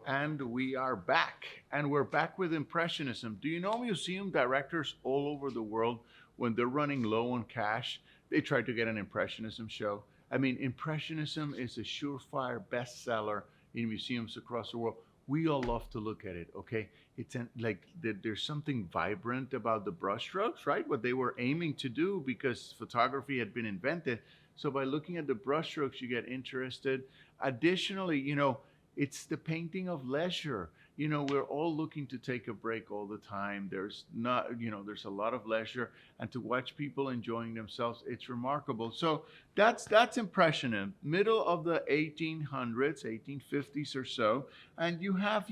And we are back. And we're back with Impressionism. Do you know museum directors all over the world, when they're running low on cash, they try to get an Impressionism show? I mean, Impressionism is a surefire bestseller in museums across the world. We all love to look at it, okay? There's something vibrant about the brushstrokes, right? What they were aiming to do because photography had been invented. So by looking at the brushstrokes, you get interested. Additionally, it's the painting of leisure. We're all looking to take a break all the time. There's a lot of leisure, and to watch people enjoying themselves, it's remarkable. So that's Impressionism, middle of the 1800s, 1850s or so, and you have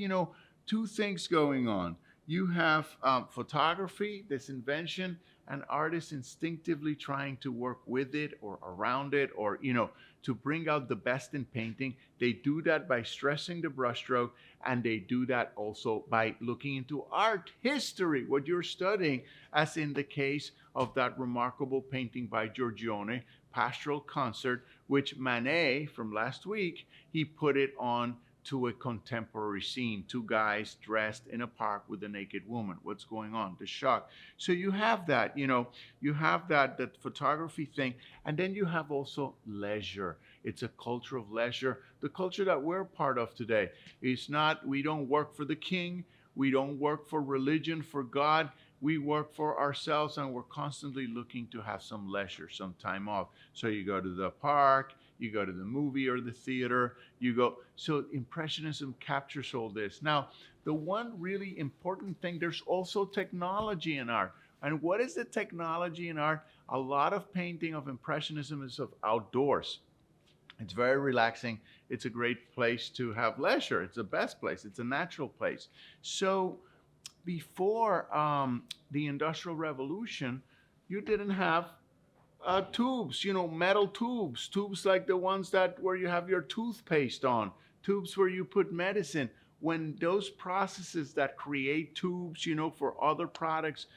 two things going on. You have photography, this invention, and artists instinctively trying to work with it or around it, or to bring out the best in painting. They do that by stressing the brushstroke, and they do that also by looking into art history, what you're studying, as in the case of that remarkable painting by Giorgione, Pastoral Concert, which Manet, from last week, he put it on to a contemporary scene. Two guys dressed in a park with a naked woman. What's going on? The shock. So you have that, you have that photography thing. And then you have also leisure. It's a culture of leisure. The culture that we're part of today is not, we don't work for the king. We don't work for religion, for God. We work for ourselves, and we're constantly looking to have some leisure, some time off. So you go to the park, you go to the movie or the theater, you go. So Impressionism captures all this. Now, the one really important thing, there's also technology in art. And what is the technology in art? A lot of painting of Impressionism is of outdoors. It's very relaxing. It's a great place to have leisure. It's the best place. It's a natural place. So before the Industrial Revolution, you didn't have tubes, metal tubes like the ones where you have your toothpaste on, tubes where you put medicine. When those processes that create tubes, for other products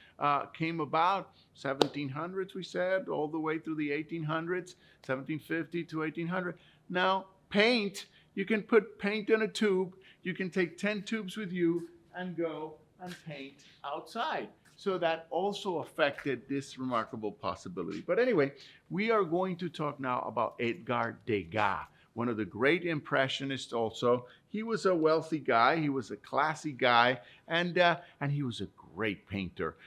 came about, 1700s, we said, all the way through the 1800s, 1750 to 1800. Now, paint, you can put paint in a tube. You can take 10 tubes with you and go and paint outside. So that also affected this remarkable possibility. But anyway, we are going to talk now about Edgar Degas, one of the great Impressionists also. He was a wealthy guy. He was a classy guy. And he was a great painter.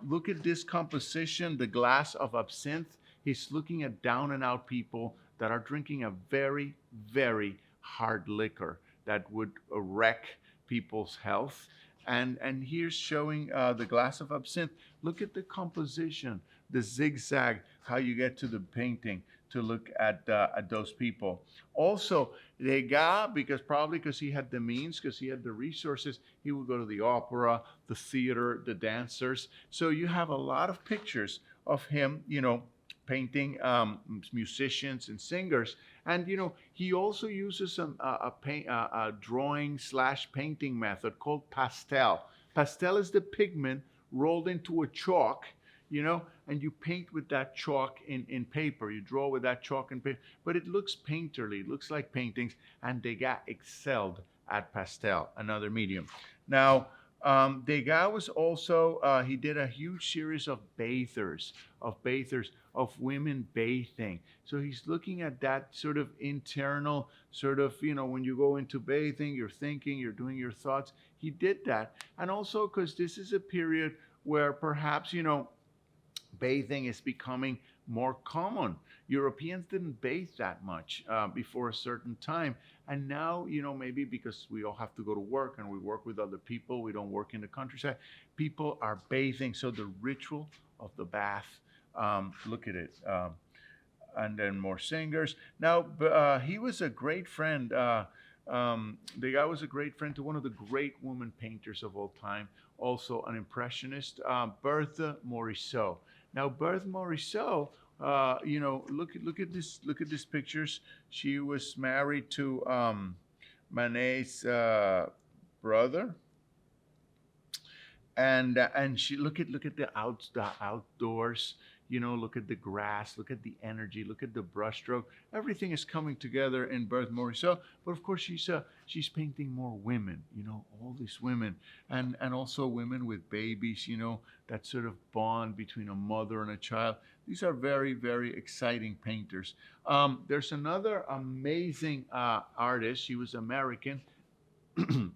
Look at this composition, The Glass of Absinthe. He's looking at down and out people that are drinking a very, very hard liquor that would wreck people's health. And here's showing The Glass of Absinthe. Look at the composition, the zigzag, how you get to the painting to look at those people. Also, Degas, because he had the means, because he had the resources, he would go to the opera, the theater, the dancers. So you have a lot of pictures of him, painting musicians and singers. And he also uses a drawing/painting method called pastel. Pastel is the pigment rolled into a chalk, and you paint with that chalk in paper. You draw with that chalk and paper, but it looks painterly, it looks like paintings. And Degas excelled at pastel, another medium. Now, Degas was also, he did a huge series of bathers, of women bathing. So he's looking at that sort of internal, when you go into bathing, you're thinking, you're doing your thoughts. He did that. And also because this is a period where perhaps, bathing is becoming more common. Europeans didn't bathe that much before a certain time. And now, maybe because we all have to go to work and we work with other people, we don't work in the countryside, people are bathing. So the ritual of the bath, look at it. And then more singers. Now, he was a great friend. The guy was a great friend to one of the great woman painters of all time, also an Impressionist, Berthe Morisot. Now, Berthe Morisot, look at these pictures. She was married to Manet's brother, and she look at the outdoors. Look at the grass, look at the energy, look at the brushstroke. Everything is coming together in Berthe Morisot. But of course, she's painting more women. All these women, and also women with babies. That sort of bond between a mother and a child. These are very, very exciting painters. There's another amazing artist. She was American,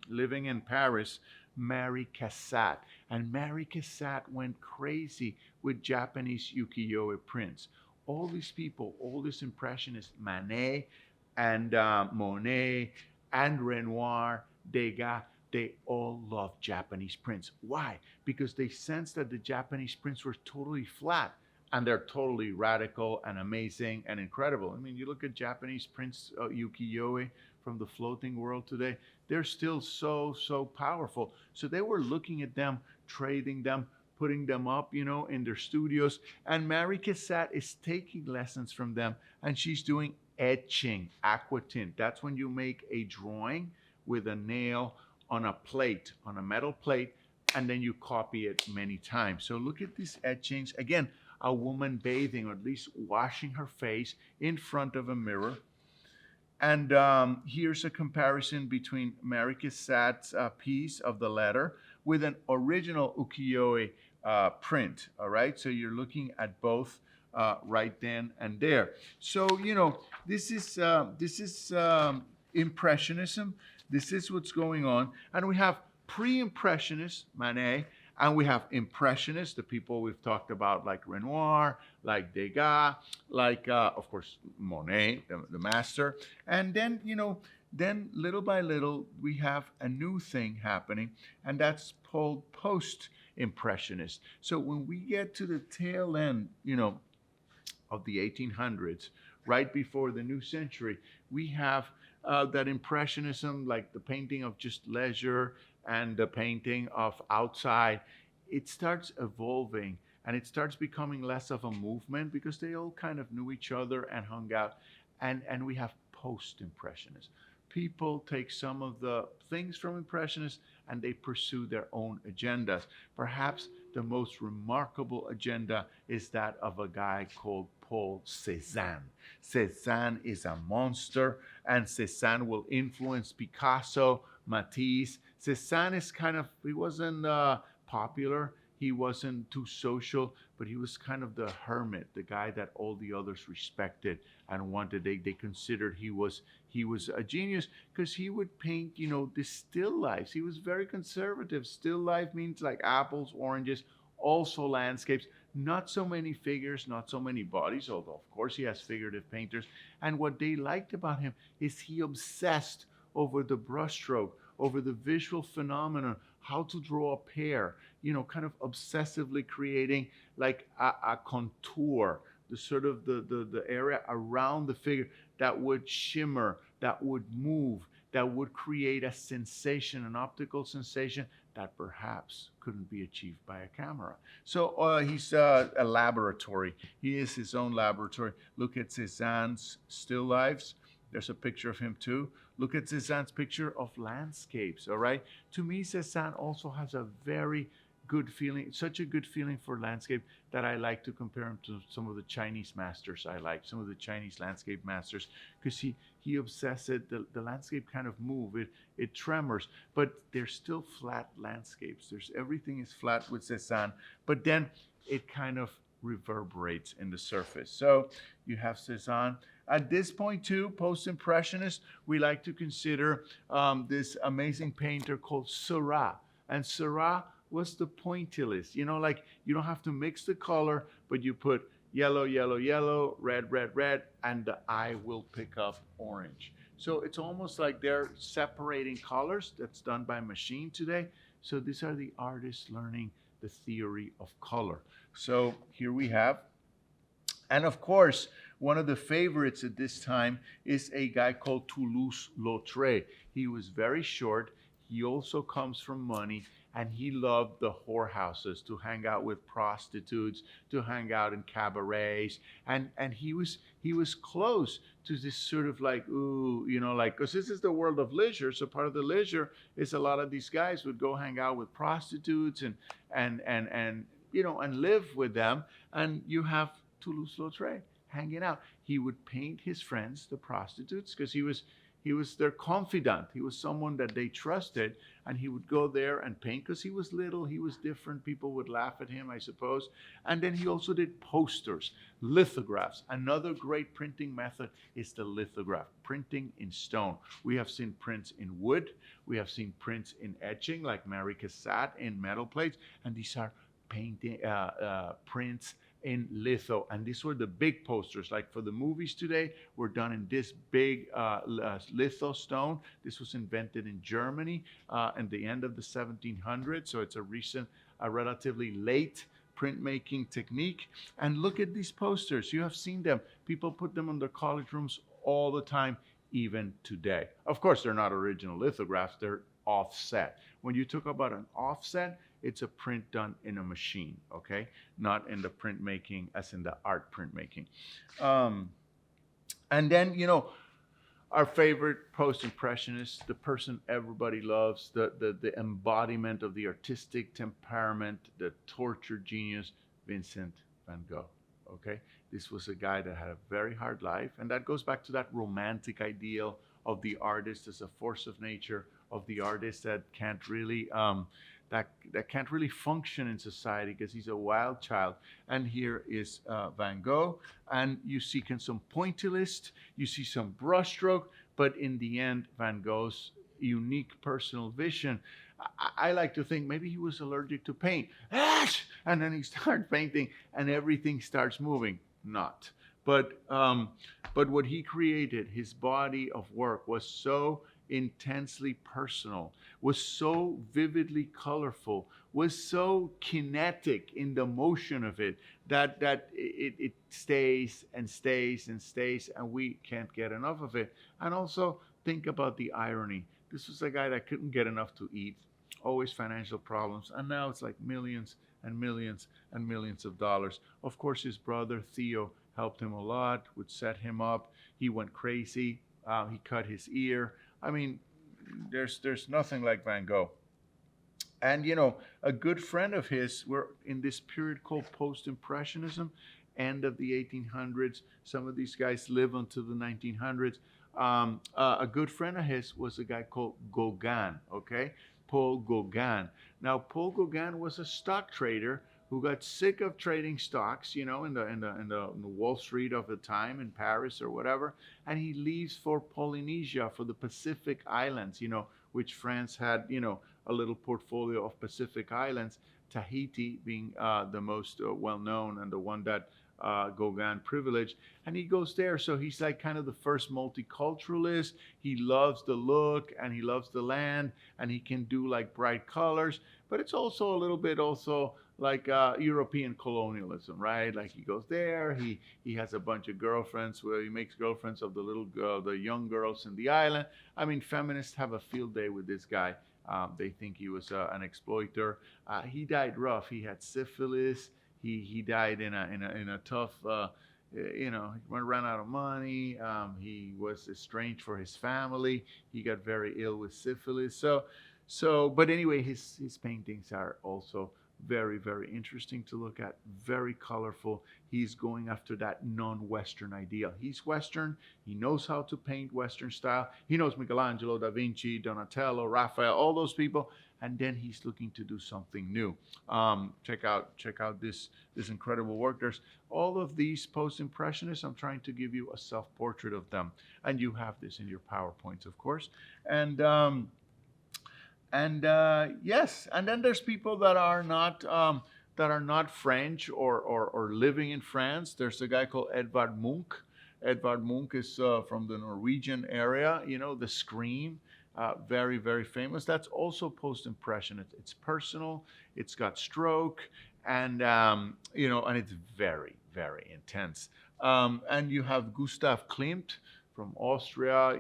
living in Paris, Mary Cassatt. And Mary Cassatt went crazy with Japanese ukiyo-e prints. All these people, all these impressionists, Manet and Monet and Renoir, Degas, they all loved Japanese prints. Why? Because they sensed that the Japanese prints were totally flat, and they're totally radical and amazing and incredible. I mean, you look at Japanese prints, ukiyo-e from the floating world today, they're still so powerful. So they were looking at them, trading them, putting them up, in their studios. And Mary Cassatt is taking lessons from them, and she's doing etching, aquatint. That's when you make a drawing with a nail on a plate, on a metal plate, and then you copy it many times. So look at these etchings. Again, a woman bathing, or at least washing her face in front of a mirror. And here's a comparison between Mary Cassatt's piece of the letter with an original ukiyo-e print. All right, so you're looking at both right then and there. So this is Impressionism. This is what's going on, and we have pre-Impressionists, Manet, and we have Impressionists, the people we've talked about, like Renoir, like Degas, like, of course, Monet, the master. And then, then little by little, we have a new thing happening, and that's called post-Impressionist. So when we get to the tail end, of the 1800s, right before the new century, we have that Impressionism, like the painting of just leisure and the painting of outside. It starts evolving, and it starts becoming less of a movement because they all kind of knew each other and hung out. And we have post-Impressionists. People take some of the things from Impressionists and they pursue their own agendas. Perhaps the most remarkable agenda is that of a guy called Paul Cezanne. Cezanne is a monster, and Cezanne will influence Picasso, Matisse. Cezanne is he wasn't popular, he wasn't too social, but he was kind of the hermit, the guy that all the others respected and wanted. They considered he was a genius because he would paint, the still lives. He was very conservative. Still life means like apples, oranges, also landscapes. Not so many figures, not so many bodies, although of course he has figurative painters. And what they liked about him is he obsessed over the brushstroke, over the visual phenomenon, how to draw a pear, kind of obsessively creating like a contour, the sort of the area around the figure that would shimmer, that would move, that would create a sensation, an optical sensation that perhaps couldn't be achieved by a camera. So he's a laboratory. He is his own laboratory. Look at Cezanne's still lives. There's a picture of him too. Look at Cezanne's picture of landscapes, all right? To me, Cezanne also has a very good feeling, such a good feeling for landscape that I like to compare him to some of the Chinese masters I like, some of the Chinese landscape masters, because he obsessed it. The landscape kind of move, it tremors, but they're still flat landscapes. Everything is flat with Cezanne, but then it kind of reverberates in the surface. So you have Cezanne. At this point too, post-impressionist, we like to consider this amazing painter called Seurat. And Seurat was the pointillist. Like you don't have to mix the color, but you put yellow, yellow, yellow, red, red, red, and the eye will pick up orange. So it's almost like they're separating colors. That's done by machine today. So these are the artists learning the theory of color. So here we have, and of course, one of the favorites at this time is a guy called Toulouse-Lautrec. He was very short. He also comes from money, and he loved the whorehouses, to hang out with prostitutes, to hang out in cabarets, and he was close to this sort of like, because this is the world of leisure. So part of the leisure is a lot of these guys would go hang out with prostitutes and and live with them. And you have Toulouse-Lautrec hanging out. He would paint his friends, the prostitutes, because he was their confidant. He was someone that they trusted, and he would go there and paint because he was little, he was different. People would laugh at him, I suppose. And then he also did posters, lithographs. Another great printing method is the lithograph, printing in stone. We have seen prints in wood. We have seen prints in etching, like Mary Cassatt in metal plates, and these are painting prints in litho. And these were the big posters. Like for the movies today, were done in this big litho stone. This was invented in Germany in the end of the 1700s. So it's a relatively late printmaking technique. And look at these posters. You have seen them. People put them on their college rooms all the time, even today. Of course, they're not original lithographs. They're offset. When you talk about an offset, it's a print done in a machine, okay? Not in the printmaking as in the art printmaking. And then, our favorite post-impressionist, the person everybody loves, the embodiment of the artistic temperament, the tortured genius, Vincent van Gogh, okay? This was a guy that had a very hard life, and that goes back to that romantic ideal of the artist as a force of nature, of the artist that can't really that can't really function in society because he's a wild child. And here is Van Gogh, and you see some pointillist, you see some brushstroke, but in the end, Van Gogh's unique personal vision. I like to think maybe he was allergic to paint, and then he starts painting, and everything starts moving. Not. But what he created, his body of work, was so intensely personal, was so vividly colorful, was so kinetic in the motion of it that it stays and stays and stays, and we can't get enough of it. And also think about the irony. This was a guy that couldn't get enough to eat, always financial problems, and now it's like millions and millions and millions of dollars. Of course, his brother Theo helped him a lot, would set him up. He went crazy. He cut his ear. I mean, there's nothing like Van Gogh. And, a good friend of his, we're in this period called Post-Impressionism, end of the 1800s. Some of these guys live until the 1900s. A good friend of his was a guy called Gauguin, okay? Paul Gauguin. Now, Paul Gauguin was a stock trader who got sick of trading stocks, in the Wall Street of the time in Paris or whatever, and he leaves for Polynesia, for the Pacific Islands, which France had, a little portfolio of Pacific Islands, Tahiti being the most well-known and the one that Gauguin privileged, and he goes there. So he's like kind of the first multiculturalist. He loves the look and he loves the land, and he can do like bright colors, but it's also a little bit also like European colonialism, right? Like he goes there, he has a bunch of girlfriends where he makes girlfriends of the young girls in the island. I mean, feminists have a field day with this guy. They think he was an exploiter. He died rough. He had syphilis. He died in a tough, he ran out of money. He was estranged for his family. He got very ill with syphilis. But anyway, his paintings are also very, very interesting to look at, very colorful. He's going after that non-Western ideal. He's Western. He knows how to paint Western style. He knows Michelangelo, Da Vinci, Donatello, Raphael, all those people. And then he's looking to do something new. Check out this incredible work. There's all of these post-impressionists. I'm trying to give you a self-portrait of them, and you have this in your PowerPoints, of course. And yes, and then there's people that are not French or living in France. There's a guy called Edvard Munch. Edvard Munch is from the Norwegian area. The Scream, very, very famous. That's also post-impressionist. It's personal. It's got stroke, and and it's very, very intense. And you have Gustav Klimt, from Austria,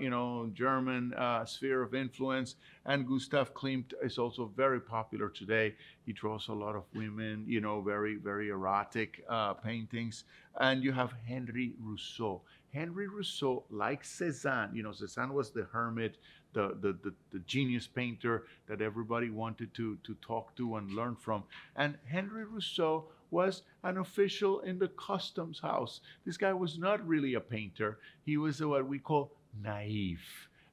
German sphere of influence. And Gustav Klimt is also very popular today. He draws a lot of women, very, very erotic paintings. And you have Henri Rousseau. Henri Rousseau, like Cezanne, Cezanne was the hermit, the genius painter that everybody wanted to talk to and learn from. And Henri Rousseau was an official in the customs house. This guy was not really a painter. He was what we call naive,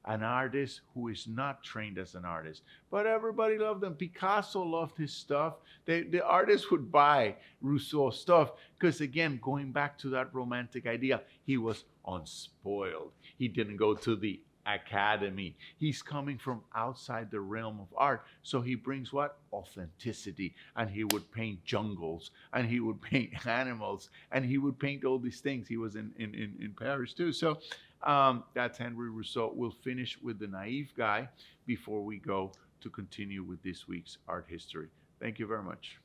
an artist who is not trained as an artist. But everybody loved him. Picasso loved his stuff. The artists would buy Rousseau's stuff because, again, going back to that romantic idea, he was unspoiled. He didn't go to the academy. He's coming from outside the realm of art. So he brings what? Authenticity. And he would paint jungles, and he would paint animals, and he would paint all these things. He was in Paris too. So that's Henri Rousseau. We'll finish with the naive guy before we go to continue with this week's art history. Thank you very much.